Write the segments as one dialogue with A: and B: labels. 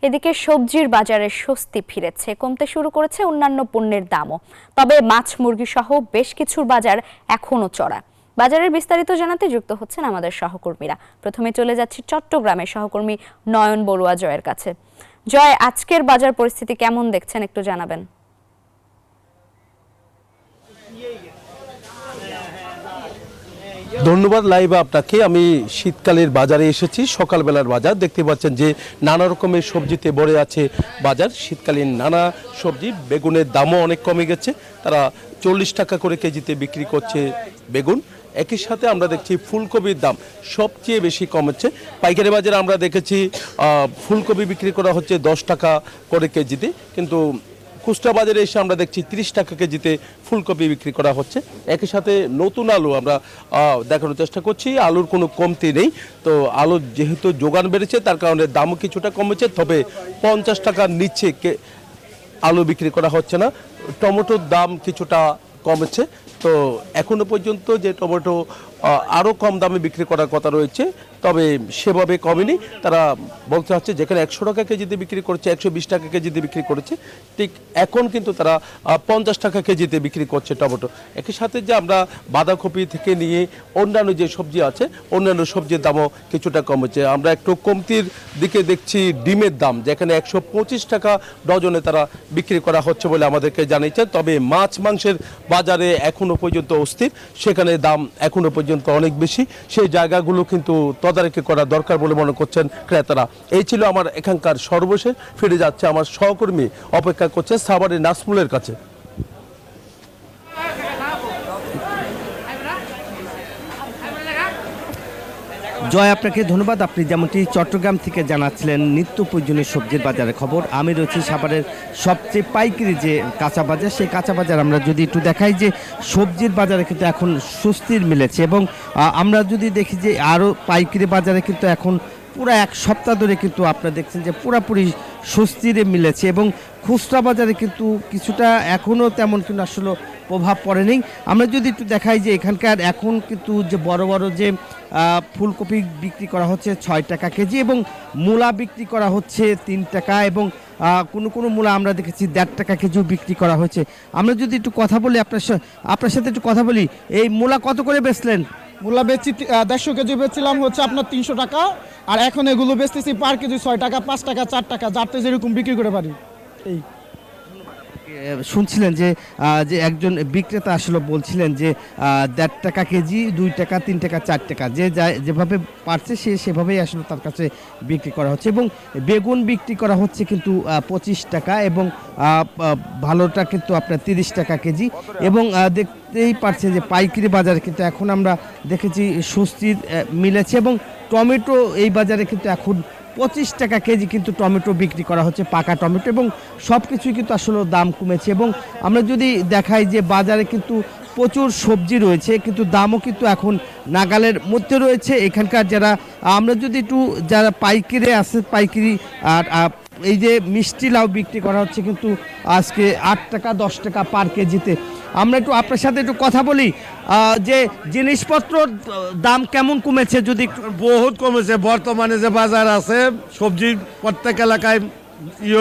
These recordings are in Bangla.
A: এদিকে সবজির বাজারে স্বস্তি ফিরেছে, কমতে শুরু করেছে অন্যান্য পণ্যের দামও। তবে মাছ মুরগি সহ বেশ কিছুর বাজার এখনো চড়া। বাজারের বিস্তারিত জানাতে যুক্ত হচ্ছেন আমাদের সহকর্মীরা। প্রথমে চলে যাচ্ছি চট্টগ্রামের সহকর্মী নয়ন বড়ুয়া জয়ের কাছে। জয়, আজকের বাজার পরিস্থিতি কেমন দেখছেন একটু জানাবেন।
B: ধন্যবাদ লাইবা আপনাকে। আমি শীতকালের বাজারে এসেছি, সকালবেলার বাজার দেখতে পাচ্ছেন যে নানা রকমের সবজিতে ভরে আছে বাজার। শীতকালীন নানা সবজি, বেগুনের দামও অনেক কমে গেছে, তারা 40 টাকা করে কেজিতে বিক্রি করছে বেগুন। একই সাথে আমরা দেখছি ফুলকপির দাম সবচেয়ে বেশি কমেছে। পাইকারি বাজারে আমরা দেখেছি ফুলকপি বিক্রি করা হচ্ছে 10 টাকা করে কেজিতে, কিন্তু খুচরা বাজারে এসে আমরা দেখছি 30 টাকা কেজিতে ফুলকপি বিক্রি করা হচ্ছে। একই সাথে নতুন আলু আমরা দেখানোর চেষ্টা করছি, আলুর কোনো কমতি নেই। তো আলুর যেহেতু যোগান বেড়েছে তার কারণে দামও কিছুটা কমেছে, তবে 50 টাকার নিচে আলু বিক্রি করা হচ্ছে না। টমেটোর দাম কিছুটা কমেছে। তো এখনো পর্যন্ত যে টমেটো আরও কম দামে বিক্রি করার কথা রয়েছে, তবে সেভাবে কমেনি। তারা বলতে হচ্ছে যেখানে 100 টাকা কেজিতে বিক্রি করেছে, 120 টাকা কেজিতে বিক্রি করেছে, ঠিক এখন কিন্তু তারা 50 টাকা কেজিতে বিক্রি করছে টমেটো। একই সাথে যে আমরা বাঁধাকপি থেকে নিয়ে অন্যান্য যে সবজি আছে, অন্যান্য সবজির দামও কিছুটা কমেছে। আমরা একটু কমতির দিকে দেখছি ডিমের দাম, যেখানে 125 টাকা ডজনে তারা বিক্রি করা হচ্ছে বলে আমাদেরকে জানিয়েছে। তবে মাছ মাংসের বাজারে এখনো পর্যন্ত অস্থির, সেখানে দাম এখনো পর্যন্ত অনেক বেশি। সেই জায়গাগুলো কিন্তু তদারকি করা দরকার বলে মনে করছেন ক্রেতারা। এই ছিল আমার এখানকার সর্বশেষ। ফিরে যাচ্ছে আমার সহকর্মী অপেক্ষা করছে সাভারের নাসমুলের কাছে।
C: জয়, আপনাকে ধন্যবাদ। আপনি যেমনটি চট্টগ্রাম থেকে জানাচ্ছিলেন নিত্য প্রয়োজনীয় সবজির বাজারের খবর, আমি রয়েছি সাভারের সবচেয়ে পাইকারি যে কাঁচা বাজার, সেই কাঁচা বাজার আমরা যদি একটু দেখাই যে সবজির বাজারে কিন্তু এখন স্বস্তির মিলেছে। এবং আমরা যদি দেখি যে আরও পাইকারি বাজারে কিন্তু এখন পুরো এক সপ্তাহ ধরে কিন্তু আপনারা দেখছেন যে পুরোপুরি স্বস্তিরে মিলেছে। এবং খুচরা বাজারে কিন্তু কিছুটা এখনও তেমন কিন্তু আসলে প্রভাব পড়েনি। আমরা যদি একটু দেখাই যে এখানকার এখন কিন্তু যে বড় বড় যে ফুলকপি বিক্রি করা হচ্ছে 6 টাকা কেজি, এবং মূলা বিক্রি করা হচ্ছে 3 টাকা, এবং কোনো মূলা আমরা দেখেছি 1.5 টাকা কেজিও বিক্রি করা হয়েছে। আমরা যদি একটু কথা বলি আপনার সাথে একটু কথা বলি, এই মূলা কত করে বেচলেন?
D: মূলা বেচছি 150 কেজি বেচছিলাম হচ্ছে আপনার 300 টাকা, আর এখন এগুলো বেচতেছি পার কেজি 6 টাকা, 5 টাকা, 4 টাকা, যাতে যেরকম বিক্রি করে পারি। এই
C: শুনছিলেন যে একজন বিক্রেতা আসলে বলছিলেন যে 1.5 টাকা কেজি, 2 টাকা, 3 টাকা, 4 টাকা, যেভাবে পারছে সেভাবেই আসলে তার কাছে বিক্রি করা হচ্ছে। এবং বেগুন বিক্রি করা হচ্ছে কিন্তু 25 টাকা, এবং ভালোটা কিন্তু আপনার 30 টাকা কেজি। এবং দেখতেই পাচ্ছেন যে পাইকারি বাজারে কিন্তু এখন আমরা দেখেছি স্বস্তির মিলেছে। এবং টমেটো এই বাজারে কিন্তু এখন 25 টাকা কেজি কিন্তু টমেটো বিক্রি করা হচ্ছে, পাকা টমেটো, এবং সব কিছুই কিন্তু আসলে দাম কমেছে। এবং আমরা যদি দেখাই যে বাজারে কিন্তু প্রচুর সবজি রয়েছে, কিন্তু দামও কিন্তু এখন নাগালের মধ্যে রয়েছে। এখানকার যারা আমরা যদি একটু যারা পাইকারি আছে, পাইকারি আর এই যে মিষ্টি লাউ বিক্রি করা হচ্ছে কিন্তু আজকে 8 টাকা 10 টাকা পার কেজিতে। আমরা একটু আপনার সাথে একটু কথা বলি যে জিনিসপত্র দাম কেমন কমেছে। যদি
E: বহুত কমেছে। বর্তমানে যে বাজার আছে সবজি প্রত্যেক এলাকায়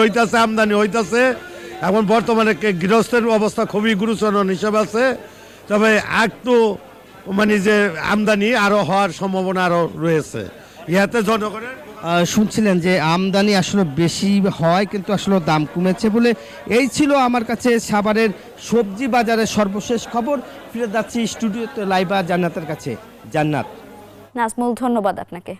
E: হইতাছে, আমদানি হইতাছে। এখন বর্তমানে গৃহস্থের অবস্থা খুবই গুরুতর হিসাবে আছে। তবে একটু মানে যে আমদানি আরও হওয়ার সম্ভাবনা আরও রয়েছে। ইহাতে জনগণের
C: শুনছিলেন যে আমদানি আসলে বেশি হয় কিন্তু আসলে দাম কমেছে বলে। এই ছিল আমার কাছে সাভারের সবজি বাজারের সর্বশেষ খবর। ফিরে যাচ্ছি স্টুডিওতে লাইবা জান্নাতের কাছে। জান্নাত।
A: নাজমুল, ধন্যবাদ আপনাকে।